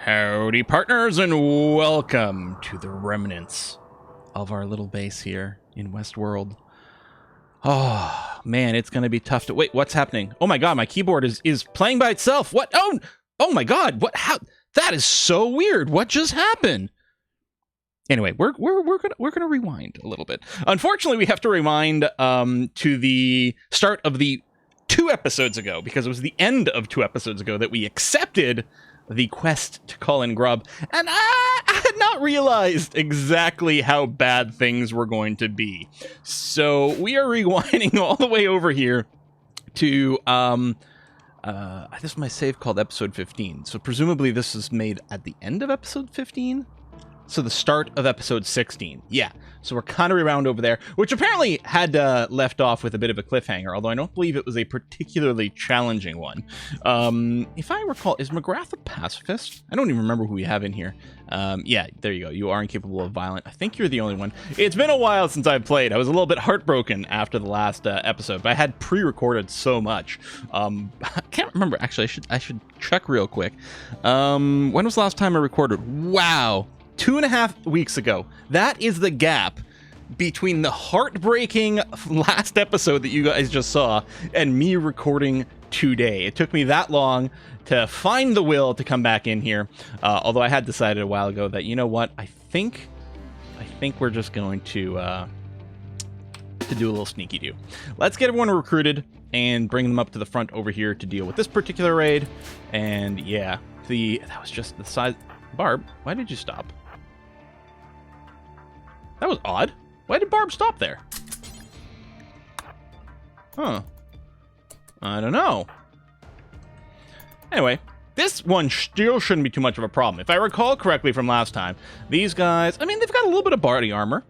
Howdy, partners, and welcome to the remnants of our little base here in Westworld. Oh, man, it's going to be tough to... Wait, what's happening? Oh my god, my keyboard is playing by itself. What? Oh my god, what? How? That is so weird. What just happened? Anyway, we're gonna rewind a little bit. Unfortunately, we have to rewind to the start of the 2 episodes ago, because it was the end of 2 episodes ago that we accepted the quest to call in Grub, and I had not realized exactly how bad things were going to be. So we are rewinding all the way over here to this is my save called episode 15. So presumably this is made at the end of episode 15. So the start of episode 16. Yeah. So we're kind of around over there, which apparently had left off with a bit of a cliffhanger, although I don't believe it was a particularly challenging one. If I recall, is McGrath a pacifist? I don't even remember who we have in here. Yeah, there you go. You are incapable of violence. I think you're the only one. It's been a while since I've played. I was a little bit heartbroken after the last episode, but I had pre-recorded so much. I can't remember. Actually, I should check real quick. When was the last time I recorded? Wow. 2.5 weeks ago. That is the gap between the heartbreaking last episode that you guys just saw and me recording today. It took me that long to find the will to come back in here. Although I had decided a while ago that, you know what, I think we're just going to do a little sneaky do. Let's get everyone recruited and bring them up to the front over here to deal with this particular raid. And yeah, that was just the size. Barb, why did you stop? That was odd. Why did Barb stop there? Huh. I don't know. Anyway, this one still shouldn't be too much of a problem. If I recall correctly from last time, these guys, I mean, they've got a little bit of body armor.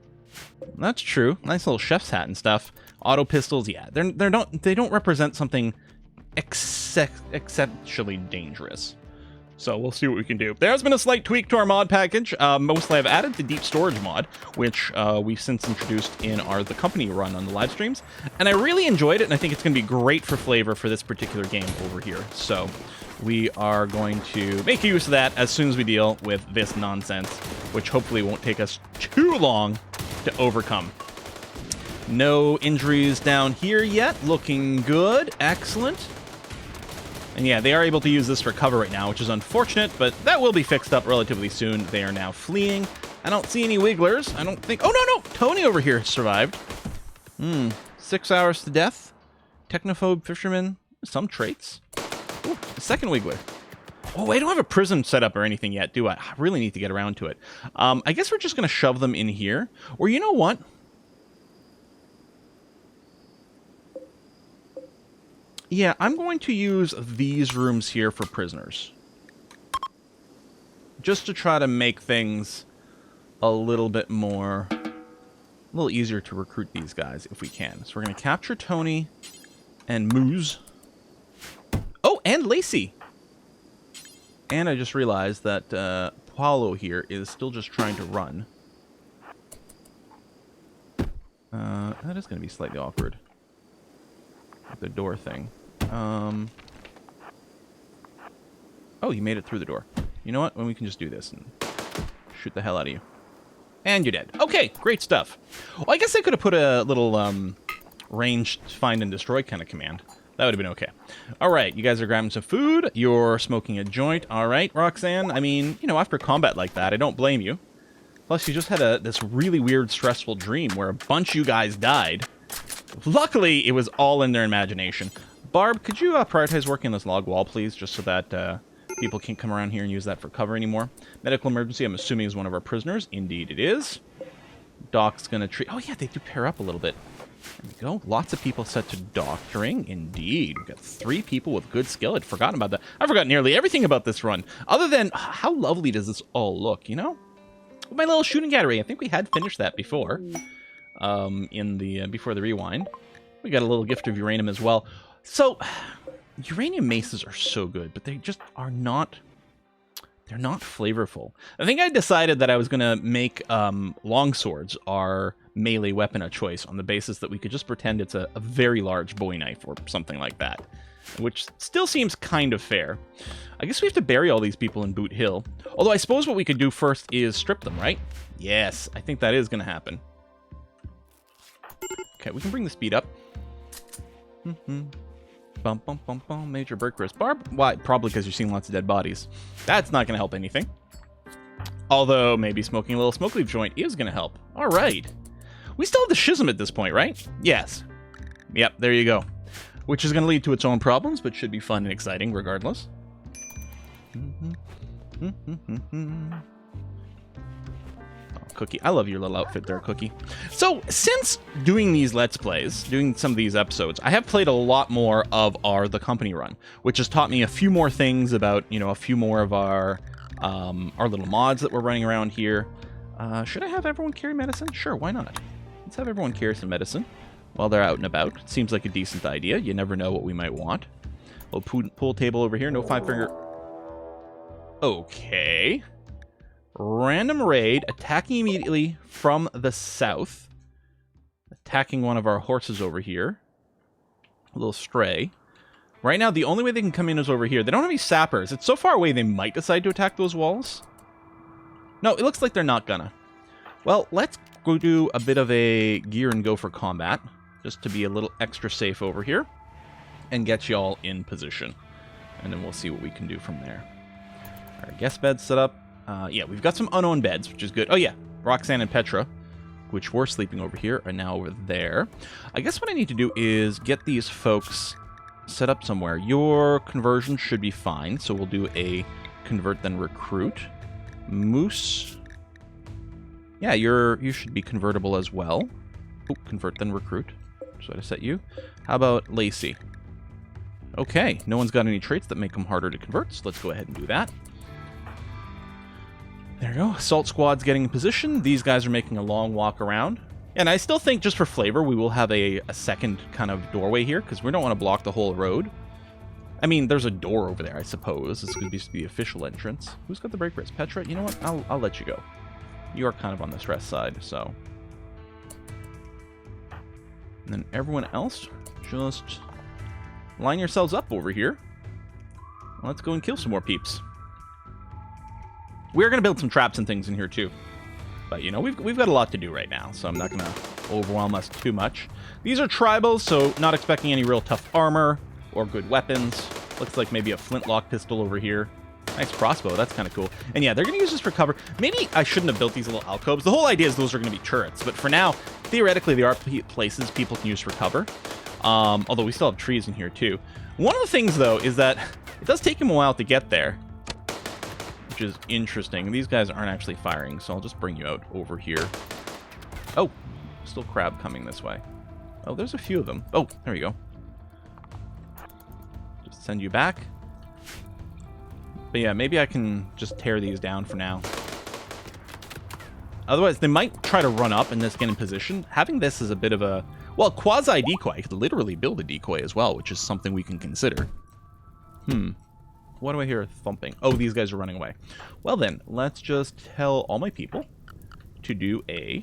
That's true. Nice little chef's hat and stuff. Auto pistols, yeah. They don't represent something exceptionally dangerous. So we'll see what we can do. There has been a slight tweak to our mod package. Mostly I've added the deep storage mod, which we've since introduced in the company run on the live streams. And I really enjoyed it, and I think it's going to be great for flavor for this particular game over here. So we are going to make use of that as soon as we deal with this nonsense, which hopefully won't take us too long to overcome. No injuries down here yet. Looking good. Excellent. And yeah, they are able to use this for cover right now, which is unfortunate, but that will be fixed up relatively soon. They are now fleeing. I don't see any wigglers. I don't think... Oh, no! Tony over here survived. 6 hours to death. Technophobe fisherman. Some traits. Ooh, a second wiggler. Oh, I don't have a prison set up or anything yet, do I? I really need to get around to it. I guess we're just going to shove them in here. Or you know what? Yeah, I'm going to use these rooms here for prisoners. Just to try to make things a little bit more... a little easier to recruit these guys if we can. So we're going to capture Tony and Moose. Oh, and Lacey! And I just realized that Paulo here is still just trying to run. That is going to be slightly awkward. The door thing. Oh, you made it through the door. You know what? Well, we can just do this and shoot the hell out of you. And you're dead. Okay, great stuff. Well, I guess I could have put a little ranged find and destroy kind of command. That would have been okay. All right, you guys are grabbing some food. You're smoking a joint. All right, Roxanne. I mean, you know, after combat like that, I don't blame you. Plus, you just had this really weird, stressful dream where a bunch of you guys died. Luckily, it was all in their imagination. Barb, could you prioritize working on this log wall, please, just so that people can't come around here and use that for cover anymore? Medical emergency, I'm assuming, is one of our prisoners. Indeed it is. Doc's going to treat... Oh, yeah, they do pair up a little bit. There we go. Lots of people set to doctoring. Indeed. We've got 3 people with good skill. I'd forgotten about that. I forgot nearly everything about this run, other than how lovely does this all look, you know? My little shooting gallery. I think we had finished that before. Before the rewind. We got a little gift of uranium as well. So, uranium maces are so good, but they just are not... They're not flavorful. I think I decided that I was going to make longswords our melee weapon of choice on the basis that we could just pretend it's a very large bowie knife or something like that. which still seems kind of fair. I guess we have to bury all these people in Boot Hill. Although I suppose what we could do first is strip them, right? Yes, I think that is going to happen. Okay, we can bring the speed up. Bum, bum, bum, bum. Major break risk. Barb? Why? Probably because you're seeing lots of dead bodies. That's not going to help anything. Although, maybe smoking a little smoke leaf joint is going to help. All right. We still have the schism at this point, right? Yes. Yep, there you go. Which is going to lead to its own problems, but should be fun and exciting regardless. Oh, Cookie. I love your little outfit there, Cookie. So, since doing these Let's Plays, doing some of these episodes, I have played a lot more of The Company Run, which has taught me a few more things about, you know, a few more of our little mods that we're running around here. Should I have everyone carry medicine? Sure, why not? Let's have everyone carry some medicine while they're out and about. It seems like a decent idea. You never know what we might want. Little pool table over here. No 5-finger. Okay. Random raid, attacking immediately from the south. Attacking one of our horses over here. A little stray. Right now, the only way they can come in is over here. They don't have any sappers. It's so far away they might decide to attack those walls. No, it looks like they're not gonna. Well, let's go do a bit of a gear and go for combat. Just to be a little extra safe over here. And get y'all in position. And then we'll see what we can do from there. Our guest bed's set up. Yeah, we've got some unowned beds, which is good. Oh, yeah. Roxanne and Petra, which were sleeping over here, are now over there. I guess what I need to do is get these folks set up somewhere. Your conversion should be fine, so we'll do a convert then recruit. Moose. Yeah, you should be convertible as well. Oh, convert then recruit. So I set you. How about Lacey? Okay, no one's got any traits that make them harder to convert, so let's go ahead and do that. There you go. Assault squad's getting in position. These guys are making a long walk around. And I still think, just for flavor, we will have a second kind of doorway here, because we don't want to block the whole road. I mean, there's a door over there, I suppose. This could be the official entrance. Who's got the break risk? Petra? You know what? I'll let you go. You are kind of on the stress side, so. And then everyone else, just line yourselves up over here. Let's go and kill some more peeps. We're going to build some traps and things in here, too. But, you know, we've got a lot to do right now, so I'm not going to overwhelm us too much. These are tribals, so not expecting any real tough armor or good weapons. Looks like maybe a flintlock pistol over here. Nice crossbow. That's kind of cool. And, yeah, they're going to use this for cover. Maybe I shouldn't have built these little alcoves. The whole idea is those are going to be turrets. But for now, theoretically, there are places people can use for cover. Although we still have trees in here, too. One of the things, though, is that it does take them a while to get there. Which is interesting. These guys aren't actually firing, so I'll just bring you out over here. Oh, still crab coming this way. Oh, there's a few of them. Oh, there we go. Just send you back. But yeah, maybe I can just tear these down for now. Otherwise, they might try to run up and just get in position. Having this is a bit of a, well, quasi-decoy. I could literally build a decoy as well, which is something we can consider. What do I hear thumping? Oh, these guys are running away. Well then, let's just tell all my people to do a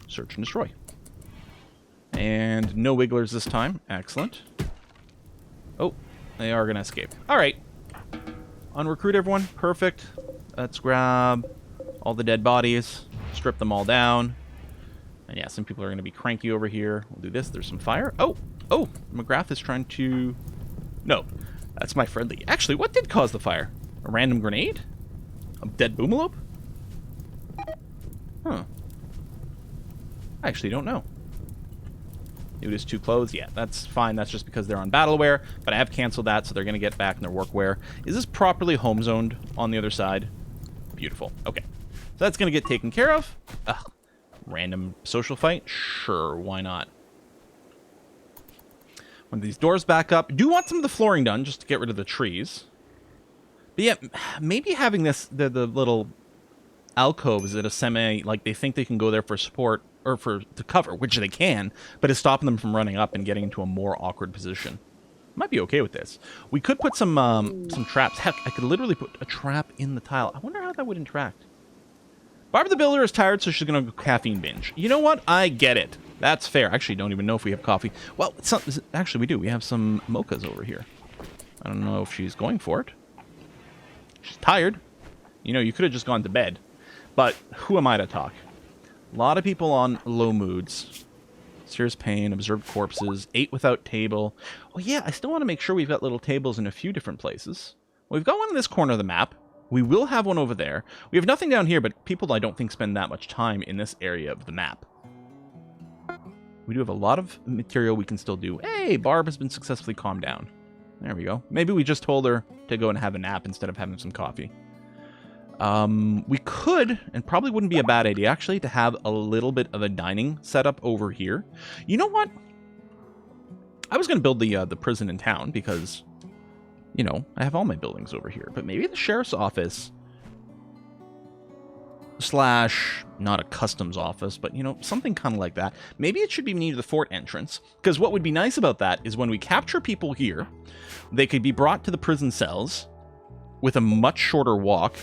search and destroy. And no wigglers this time. Excellent. Oh, they are going to escape. All right. Unrecruit everyone. Perfect. Let's grab all the dead bodies. Strip them all down. And yeah, some people are going to be cranky over here. We'll do this. There's some fire. Oh, McGrath is trying to... No. That's my friendly. Actually, what did cause the fire? A random grenade? A dead boomalope? Huh. I actually don't know. It was too close. Yeah, that's fine. That's just because they're on battleware. But I have canceled that, so they're going to get back in their workwear. Is this properly home zoned on the other side? Beautiful. Okay. So that's going to get taken care of. Ugh. Random social fight? Sure, why not? When these doors back up, do want some of the flooring done just to get rid of the trees. But yeah, maybe having this the little alcoves at a semi, like they think they can go there for support or to cover, which they can, but it's stopping them from running up and getting into a more awkward position. Might be okay with this. We could put some traps. Heck, I could literally put a trap in the tile. I wonder how that would interact. Barbara the Builder is tired, so she's gonna go caffeine binge. You know what? I get it. That's fair. Actually, don't even know if we have coffee. Well, actually, we do. We have some mochas over here. I don't know if she's going for it. She's tired. You know, you could have just gone to bed. But who am I to talk? A lot of people on low moods. Serious pain, observed corpses, ate without table. Oh yeah, I still want to make sure we've got little tables in a few different places. Well, we've got one in this corner of the map. We will have one over there. We have nothing down here, but people I don't think spend that much time in this area of the map. We do have a lot of material we can still do. Hey, Barb has been successfully calmed down. There we go. Maybe we just told her to go and have a nap instead of having some coffee. We could, and probably wouldn't be a bad idea, actually, to have a little bit of a dining setup over here. You know what? I was going to build the prison in town because, you know, I have all my buildings over here. But maybe the sheriff's office slash, not a customs office, but, you know, something kind of like that. Maybe it should be near the fort entrance. Because what would be nice about that is when we capture people here, they could be brought to the prison cells with a much shorter walk.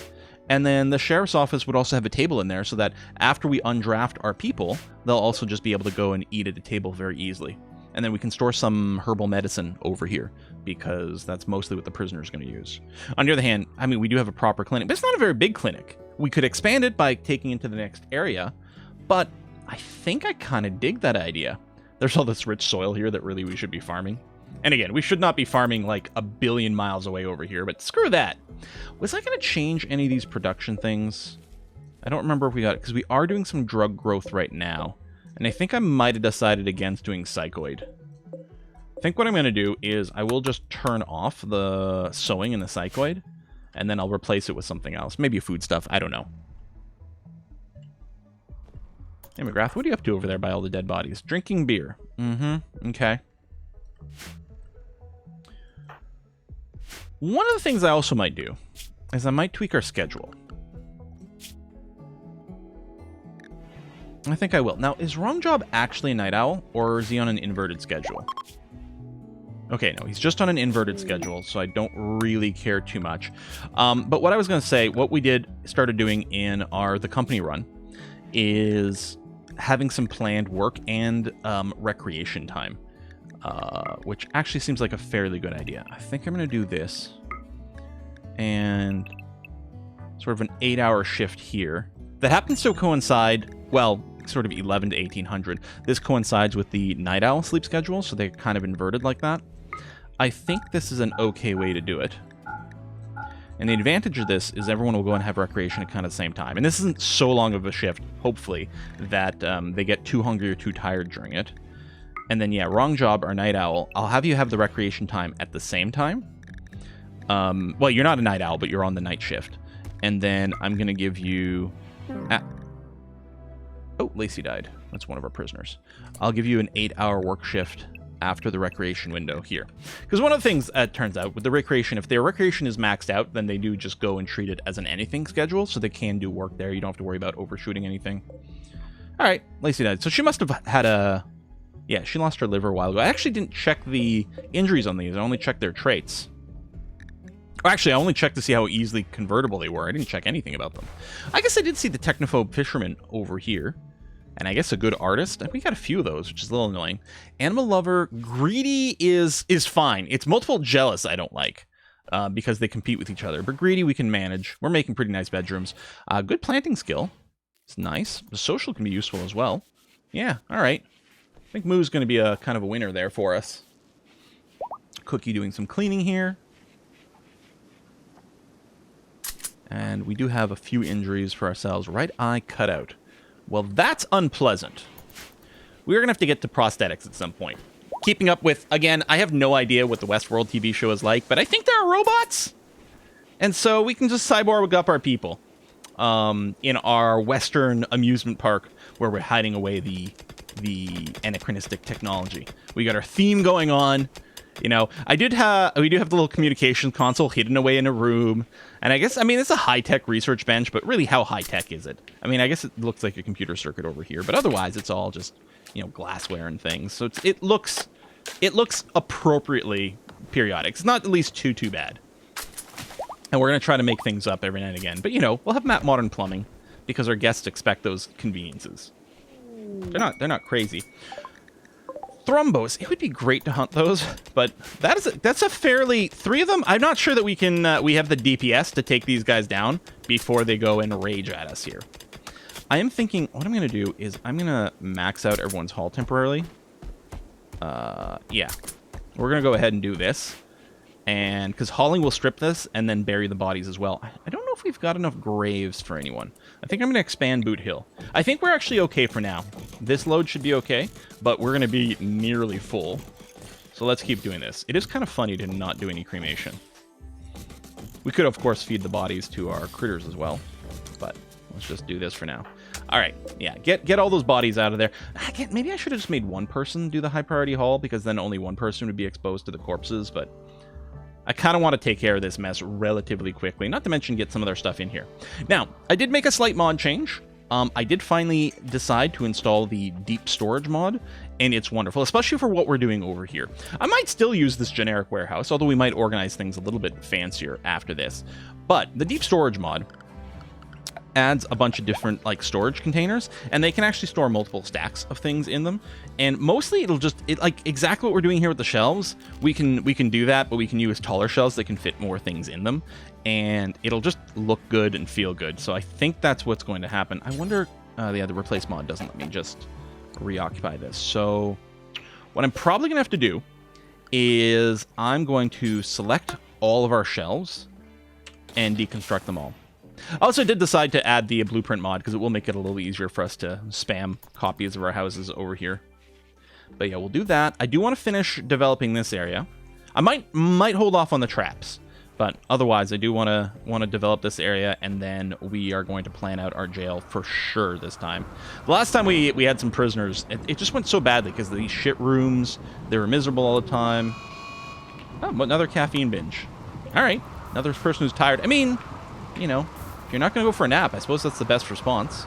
And then the sheriff's office would also have a table in there so that after we undraft our people, they'll also just be able to go and eat at the table very easily. And then we can store some herbal medicine over here because that's mostly what the prisoner's going to use. On the other hand, I mean, we do have a proper clinic, but it's not a very big clinic. We could expand it by taking it to the next area, but I think I kind of dig that idea. There's all this rich soil here that really we should be farming. And again, we should not be farming like a billion miles away over here, but screw that. Was I going to change any of these production things? I don't remember if we got it, because we are doing some drug growth right now. And I think I might have decided against doing psychoid. I think what I'm going to do is I will just turn off the sewing and the psychoid, and then I'll replace it with something else. Maybe food stuff. I don't know. Hey, McGrath, what are you up to over there by all the dead bodies? Drinking beer. Mm-hmm. Okay. One of the things I also might do is I might tweak our schedule. I think I will. Now, is Wrong Job actually a night owl, or is he on an inverted schedule? Okay, no, he's just on an inverted schedule, so I don't really care too much. But what I was going to say, what we started doing in the company run is having some planned work and recreation time. Which actually seems like a fairly good idea. I think I'm going to do this. And sort of an 8-hour shift here. That happens to coincide, well, sort of 11 to 1800. This coincides with the night owl sleep schedule, so they're kind of inverted like that. I think this is an okay way to do it. And the advantage of this is everyone will go and have recreation at kind of the same time. And this isn't so long of a shift, hopefully, that they get too hungry or too tired during it. And then, yeah, Wrong Job or Night Owl, I'll have you have the recreation time at the same time. Well, you're not a night owl, but you're on the night shift. And then I'm going to give you... Oh, Lacey died. That's one of our prisoners. I'll give you an 8-hour work shift after the recreation window here. Because one of the things, turns out, with the recreation, if their recreation is maxed out, then they do just go and treat it as an anything schedule, so they can do work there. You don't have to worry about overshooting anything. All right, Lacey died. So she must have had a... Yeah, she lost her liver a while ago. I actually didn't check the injuries on these. I only checked their traits. Oh, actually, I only checked to see how easily convertible they were. I didn't check anything about them. I guess I did see the technophobe fisherman over here. And I guess a good artist. We got a few of those, which is a little annoying. Animal lover. Greedy is fine. It's multiple jealous I don't like. Because they compete with each other. But greedy we can manage. We're making pretty nice bedrooms. Good planting skill. It's nice. The social can be useful as well. Yeah, alright. I think Moo's going to be a kind of a winner there for us. Cookie doing some cleaning here. And we do have a few injuries for ourselves. Right eye cut out. Well, that's unpleasant. We're going to have to get to prosthetics at some point. Keeping up with, again, I have no idea what the Westworld TV show is like, but I think there are robots. And so we can just cyborg up our people. In our Western amusement park where we're hiding away the anachronistic technology. We got our theme going on. You know, we do have the little communication console hidden away in a room. And I guess, I mean, it's a high-tech research bench, but really, how high-tech is it? I mean, I guess it looks like a computer circuit over here, but otherwise, it's all just, you know, glassware and things. So it looks appropriately periodic. It's not at least too bad. And we're going to try to make things up every now and again. But, you know, we'll have Matt Modern Plumbing because our guests expect those conveniences. They're not crazy. Thrumbos. It would be great to hunt those, but that's a fairly... 3 of them? I'm not sure that we can... we have the DPS to take these guys down before they go and rage at us here. I am thinking... What I'm going to do is I'm going to max out everyone's haul temporarily. Yeah. We're going to go ahead and do this. And because hauling will strip this and then bury the bodies as well. I don't know if we've got enough graves for anyone. I think I'm going to expand Boot Hill. I think we're actually okay for now. This load should be okay, but we're going to be nearly full. So let's keep doing this. It is kind of funny to not do any cremation. We could, of course, feed the bodies to our critters as well, but let's just do this for now. All right, yeah, get all those bodies out of there. Maybe I should have just made one person do the high priority haul, because then only one person would be exposed to the corpses, but I kind of want to take care of this mess relatively quickly, not to mention get some of their stuff in here. Now, I did make a slight mod change. I did finally decide to install the deep storage mod, and it's wonderful, especially for what we're doing over here. I might still use this generic warehouse, although we might organize things a little bit fancier after this. But the deep storage mod adds a bunch of different like storage containers, and they can actually store multiple stacks of things in them. And mostly it'll just like exactly what we're doing here with the shelves. We can do that, but we can use taller shelves that can fit more things in them, and it'll just look good and feel good. So I think that's what's going to happen. I wonder the other replace mod doesn't let me just reoccupy this. So what I'm probably gonna have to do is I'm going to select all of our shelves and deconstruct them all. I also did decide to add the blueprint mod because it will make it a little easier for us to spam copies of our houses over here. But yeah, we'll do that. I do want to finish developing this area. I might hold off on the traps, but otherwise I do want to develop this area, and then we are going to plan out our jail for sure this time. The last time we had some prisoners, it just went so badly because of these shit rooms. They were miserable all the time. Oh, another caffeine binge. All right, another person who's tired. I mean, you know, if you're not going to go for a nap, I suppose that's the best response.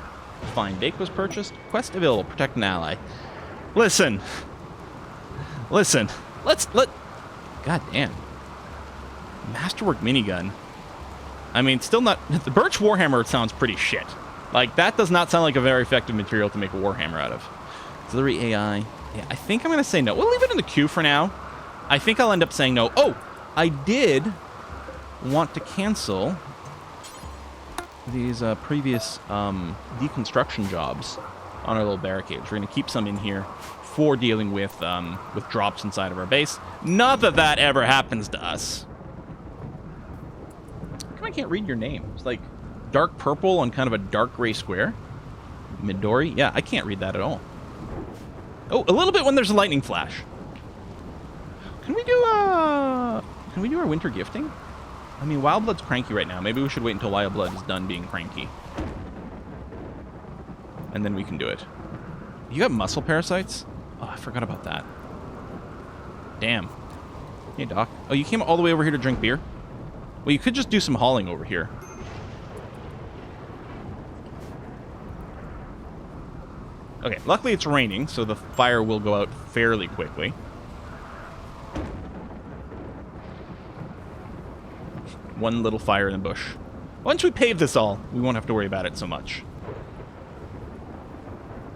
Fine bake was purchased. Quest available. Protect an ally. Listen. God damn. Masterwork minigun. I mean, still not... The Birch Warhammer sounds pretty shit. Like, that does not sound like a very effective material to make a Warhammer out of. Auxiliary AI. Yeah, I think I'm going to say no. We'll leave it in the queue for now. I think I'll end up saying no. Oh, I did want to cancel these previous deconstruction jobs on our little barricades. We're going to keep some in here for dealing with drops inside of our base. Not that that ever happens to us. How come I can't read your name? It's like dark purple on kind of a dark gray square. Midori? Yeah, I can't read that at all. Oh, a little bit when there's a lightning flash. Can we do our winter gifting? I mean, Wildblood's cranky right now. Maybe we should wait until Wildblood is done being cranky. And then we can do it. You got muscle parasites? Oh, I forgot about that. Damn. Hey, Doc. Oh, you came all the way over here to drink beer? Well, you could just do some hauling over here. Okay, luckily it's raining, so the fire will go out fairly quickly. One little fire in the bush. Once we pave this all, we won't have to worry about it so much.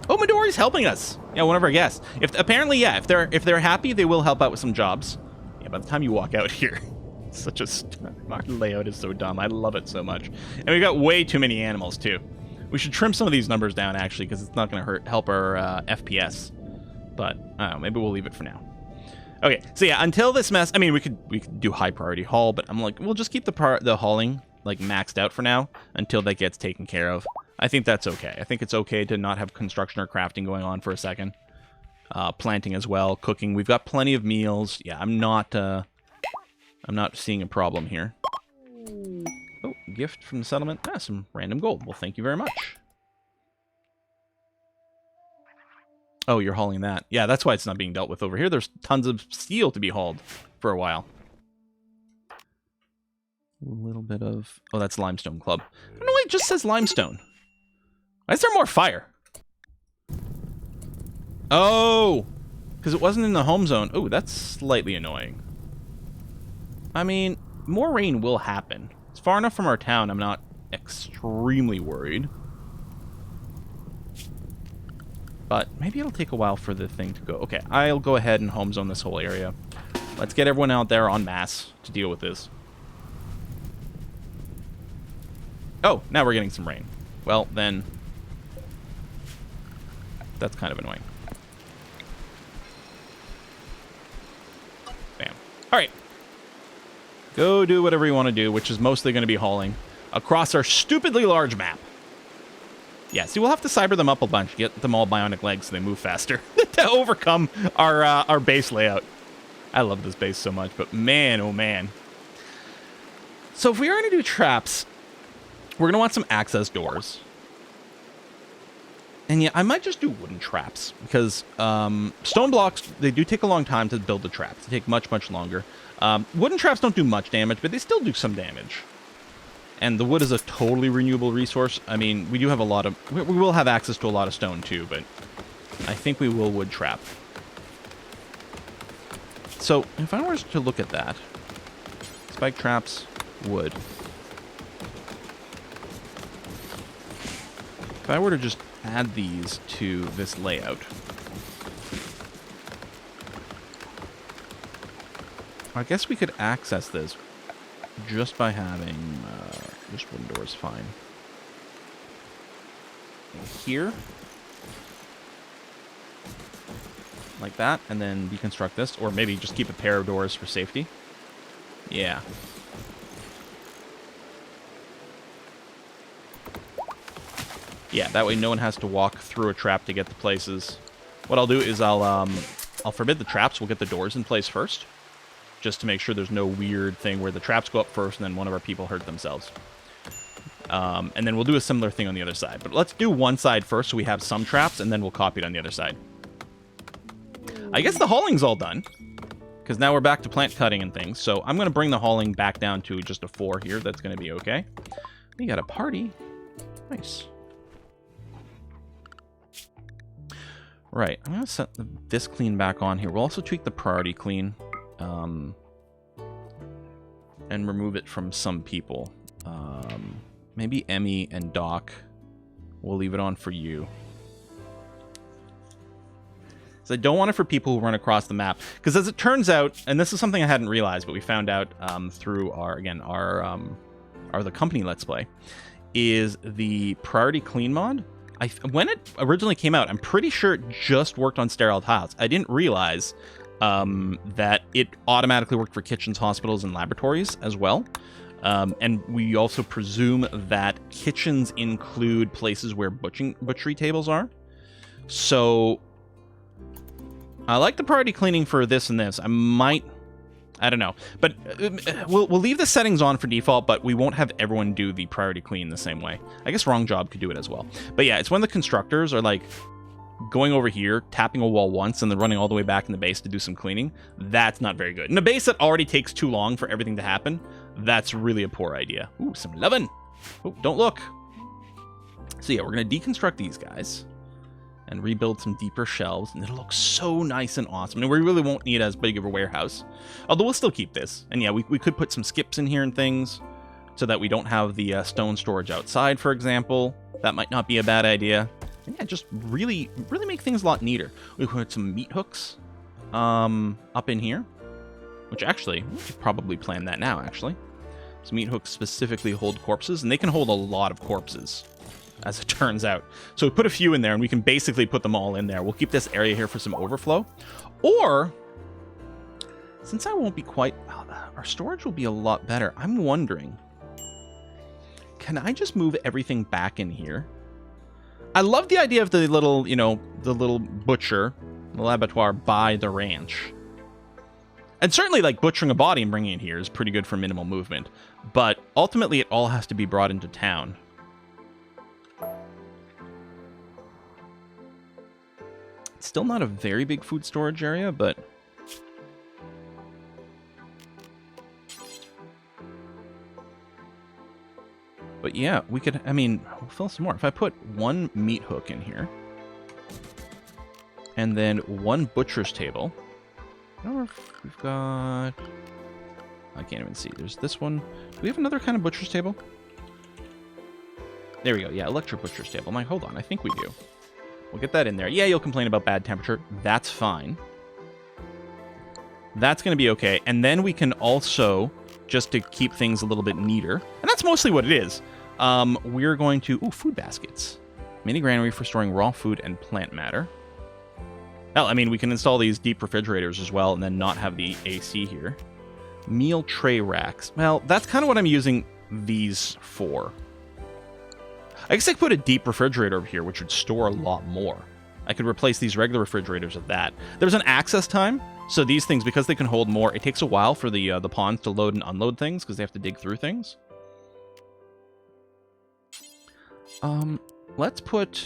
Oh, Midori's helping us. Yeah, one of our guests. Apparently, yeah, if they're happy, they will help out with some jobs. Yeah, by the time you walk out here, such a our layout is so dumb. I love it so much, and we got way too many animals too. We should trim some of these numbers down actually, because it's not going to help our FPS. But I don't know, maybe we'll leave it for now. Okay, so yeah, until this mess, I mean, we could do high priority haul, but I'm like, we'll just keep the hauling like maxed out for now until that gets taken care of. I think that's okay. I think it's okay to not have construction or crafting going on for a second. Planting as well, cooking. We've got plenty of meals. Yeah, I'm not seeing a problem here. Oh, gift from the settlement. Ah, some random gold. Well, thank you very much. Oh, you're hauling that. Yeah, that's why it's not being dealt with over here. There's tons of steel to be hauled for a while. A little bit of... Oh, that's Limestone Club. I don't know why it just says limestone. Why is there more fire? Oh! Because it wasn't in the home zone. Oh, that's slightly annoying. I mean, more rain will happen. It's far enough from our town, I'm not extremely worried. But maybe it'll take a while for the thing to go. Okay, I'll go ahead and home zone this whole area. Let's get everyone out there en masse to deal with this. Oh, now we're getting some rain. Well, then... that's kind of annoying. Bam. Alright. Go do whatever you want to do, which is mostly going to be hauling across our stupidly large map. Yeah, see, we'll have to cyber them up a bunch, get them all bionic legs so they move faster to overcome our base layout. I love this base so much, but man, oh man. So if we are going to do traps, we're going to want some access doors. And yeah, I might just do wooden traps, because stone blocks, they do take a long time to build the traps. They take much, much longer. Wooden traps don't do much damage, but they still do some damage. And the wood is a totally renewable resource. I mean, we do have a lot of... we will have access to a lot of stone, too, but I think we will wood trap. So, if I were to look at that... spike traps, wood. If I were to just add these to this layout... I guess we could access this just by having just wooden doors, fine. And here, like that, and then deconstruct this, or maybe just keep a pair of doors for safety. Yeah. Yeah, that way no one has to walk through a trap to get to places. What I'll do is I'll forbid the traps. We'll get the doors in place first, just to make sure there's no weird thing where the traps go up first and then one of our people hurt themselves. And then we'll do a similar thing on the other side. But let's do one side first so we have some traps, and then we'll copy it on the other side. I guess the hauling's all done, because now we're back to plant cutting and things. So I'm going to bring the hauling back down to just a 4 here. That's going to be okay. We got a party. Nice. Right, I'm going to set this clean back on here. We'll also tweak the priority clean. And remove it from some people. Maybe Emmy and Doc. We'll leave it on for you. So I don't want it for people who run across the map. Because as it turns out, and this is something I hadn't realized, but we found out through our the company Let's Play, is the priority clean mod. When it originally came out, I'm pretty sure it just worked on sterile tiles. I didn't realize that it automatically worked for kitchens, hospitals, and laboratories as well. And we also presume that kitchens include places where butchery tables are. So I like the priority cleaning for this and this. I don't know. But we'll leave the settings on for default, but we won't have everyone do the priority clean the same way. I guess Wrong Job could do it as well. But yeah, it's when the constructors are like going over here, tapping a wall once, and then running all the way back in the base to do some cleaning. That's not very good. In a base that already takes too long for everything to happen, that's really a poor idea. Ooh, some lovin'. Oh, don't look. So yeah, we're going to deconstruct these guys and rebuild some deeper shelves, and it'll look so nice and awesome. And we really won't need as big of a warehouse, although we'll still keep this. And yeah, we could put some skips in here and things so that we don't have the stone storage outside, for example. That might not be a bad idea. And yeah, just really make things a lot neater. We could put some meat hooks up in here, which actually, we could probably plan that now, actually. Some meat hooks specifically hold corpses, and they can hold a lot of corpses, as it turns out. So we put a few in there, and we can basically put them all in there. We'll keep this area here for some overflow. Or, since I won't be quite... our storage will be a lot better. I'm wondering, can I just move everything back in here? I love the idea of the little, the little butcher, the l'abattoir by the ranch. And certainly, like, butchering a body and bringing it here is pretty good for minimal movement. But ultimately, it all has to be brought into town. It's still not a very big food storage area, but... But yeah, we could, we'll fill some more. If I put one meat hook in here, and then one butcher's table... I don't know if we've got... I can't even see. There's this one. Do we have another kind of butcher's table? There we go. Yeah, electric butcher's table. I'm like, hold on. I think we do. We'll get that in there. Yeah, you'll complain about bad temperature. That's fine. That's going to be okay. And then we can also, just to keep things a little bit neater, and that's mostly what it is, we're going to... Ooh, food baskets. Mini granary for storing raw food and plant matter. Well, I mean, we can install these deep refrigerators as well and then not have the AC here. Meal tray racks. Well, that's kind of what I'm using these for. I guess I could put a deep refrigerator over here, which would store a lot more. I could replace these regular refrigerators with that. There's an access time, so these things, because they can hold more, it takes a while for the ponds to load and unload things, because they have to dig through things. Let's put...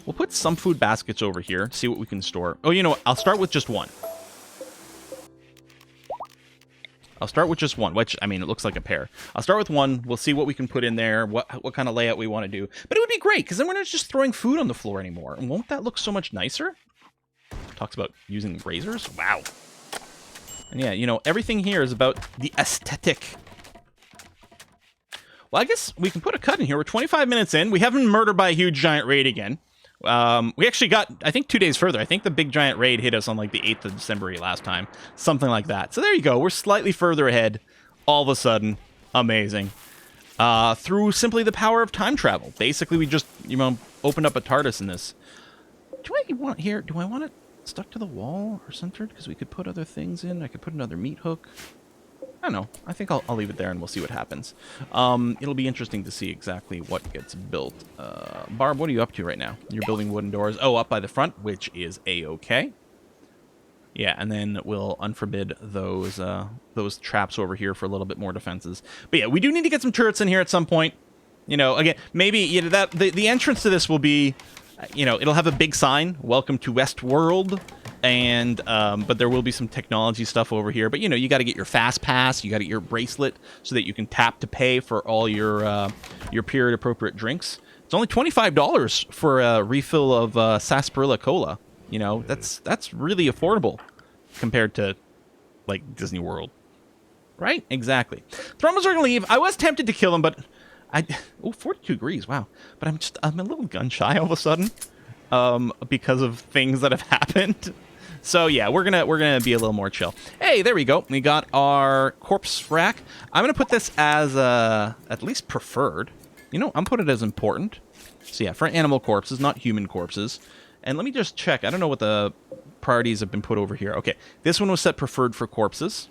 We'll put some food baskets over here, see what we can store. Oh, you know what? I'll start with just one. I'll start with just one, which, I mean, it looks like a pair. I'll start with one. We'll see what we can put in there, what kind of layout we want to do. But it would be great, because then we're not just throwing food on the floor anymore. And won't that look so much nicer? Talks about using razors. Wow. And yeah, you know, everything here is about the aesthetic. Well, I guess we can put a cut in here. We're 25 minutes in. We haven't been murdered by a huge giant raid again. We actually got, I think, 2 days further. I think the big giant raid hit us on like the 8th of December last time. Something like that. So there you go. We're slightly further ahead. All of a sudden. Amazing. Through simply the power of time travel. Basically, we just, you know, opened up a TARDIS in this. Do I want here? Do I want it stuck to the wall or centered? Because we could put other things in. I could put another meat hook. I don't know. I think I'll leave it there and we'll see what happens. It'll be interesting to see exactly what gets built. Barb, what are you up to right now? You're building wooden doors. Oh, up by the front, which is A-okay. Yeah, and then we'll unforbid those traps over here for a little bit more defenses. But yeah, we do need to get some turrets in here at some point. You know, again, maybe you know, the entrance to this will be, you know, it'll have a big sign, "Welcome to Westworld." And but there will be some technology stuff over here. But you know, you got to get your fast pass, you got to get your bracelet so that you can tap to pay for all your period appropriate drinks. It's only $25 for a refill of sarsaparilla cola. You know, that's really affordable compared to like Disney World, right? Exactly. Thromos are gonna leave. I was tempted to kill him, but 42 degrees. Wow. But I'm a little gun shy all of a sudden because of things that have happened. So yeah, we're gonna be a little more chill. Hey, there we go. We got our corpse rack. I'm gonna put this as at least preferred. You know, I'm putting it as important. So yeah, for animal corpses, not human corpses. And let me just check. I don't know what the priorities have been put over here. Okay, this one was set preferred for corpses.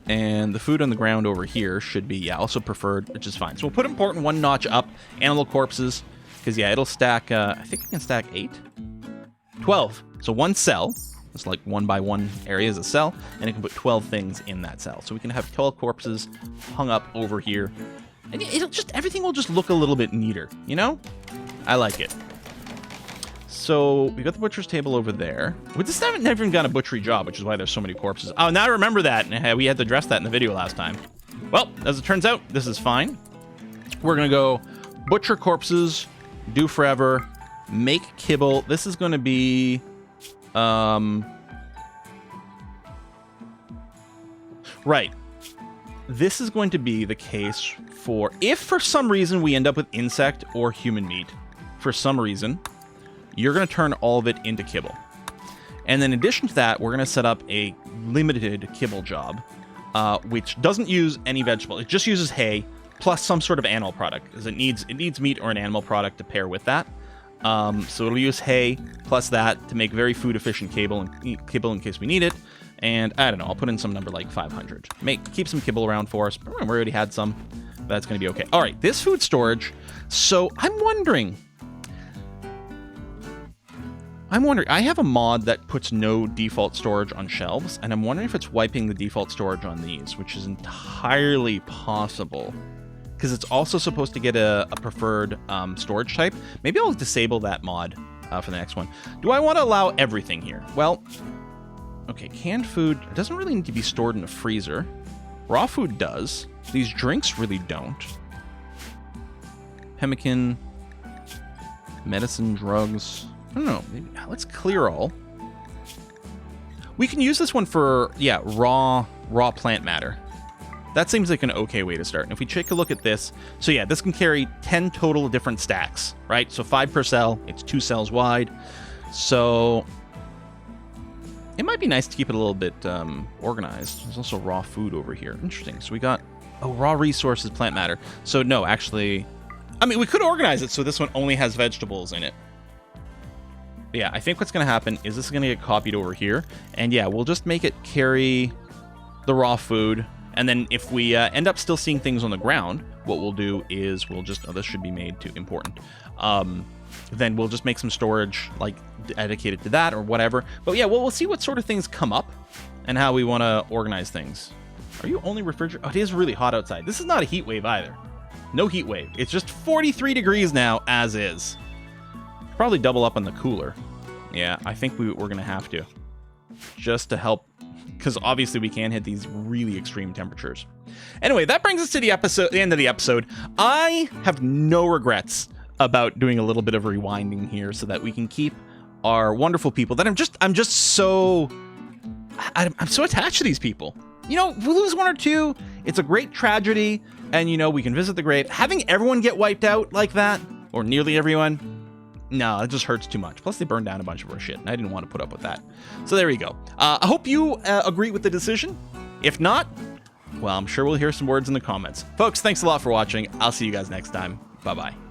And the food on the ground over here should be, yeah, also preferred, which is fine. So we'll put important one notch up. Animal corpses, because yeah, it'll stack, I think it can stack 8? 12. So one cell, it's like 1 by 1 area is a cell, and it can put 12 things in that cell. So we can have 12 corpses hung up over here. And it'll just, everything will just look a little bit neater, you know? I like it. So we got the butcher's table over there. We just haven't never even got a butchery job, which is why there's so many corpses. Oh, now I remember that. We had to address that in the video last time. Well, as it turns out, this is fine. We're going to go butcher corpses, do forever, make kibble. This is going to be... Right. This is going to be the case for... If for some reason we end up with insect or human meat, for some reason... You're going to turn all of it into kibble. And then in addition to that, we're going to set up a limited kibble job, which doesn't use any vegetable. It just uses hay plus some sort of animal product, because it needs meat or an animal product to pair with that. So it'll use hay plus that to make very food-efficient kibble in case we need it. And I don't know, I'll put in some number like 500. Keep some kibble around for us. We already had some. That's going to be okay. All right, this food storage. So I'm wondering, I have a mod that puts no default storage on shelves, and I'm wondering if it's wiping the default storage on these, which is entirely possible, because it's also supposed to get a preferred storage type. Maybe I'll disable that mod for the next one. Do I want to allow everything here? Well, okay, canned food doesn't really need to be stored in a freezer. Raw food does. These drinks really don't. Pemmican, medicine, drugs... I don't know, maybe, let's clear all. We can use this one for, yeah, raw plant matter. That seems like an okay way to start. And if we take a look at this, so yeah, this can carry 10 total different stacks, right? So 5 per cell, it's 2 cells wide. So it might be nice to keep it a little bit organized. There's also raw food over here. Interesting. So we got, oh, raw resources, plant matter. So no, actually, I mean, we could organize it so this one only has vegetables in it. But yeah, I think what's going to happen is this is going to get copied over here. And yeah, we'll just make it carry the raw food. And then if we end up still seeing things on the ground, what we'll do is we'll just, oh, this should be made too important. Then we'll just make some storage like dedicated to that or whatever. But yeah, we'll see what sort of things come up and how we want to organize things. Are you only refrigerated? Oh, it is really hot outside. This is not a heat wave either. No heat wave. It's just 43 degrees now as is. Probably double up on the cooler. Yeah, I think we're going to have to. Just to help, because obviously we can't hit these really extreme temperatures. Anyway, that brings us to the end of the episode. I have no regrets about doing a little bit of rewinding here so that we can keep our wonderful people that I'm so attached to these people. You know, we lose one or two, it's a great tragedy, and you know, we can visit the grave. Having everyone get wiped out like that, or nearly everyone, no, it just hurts too much. Plus, they burned down a bunch of our shit, and I didn't want to put up with that. So there you go. I hope you agree with the decision. If not, well, I'm sure we'll hear some words in the comments. Folks, thanks a lot for watching. I'll see you guys next time. Bye-bye.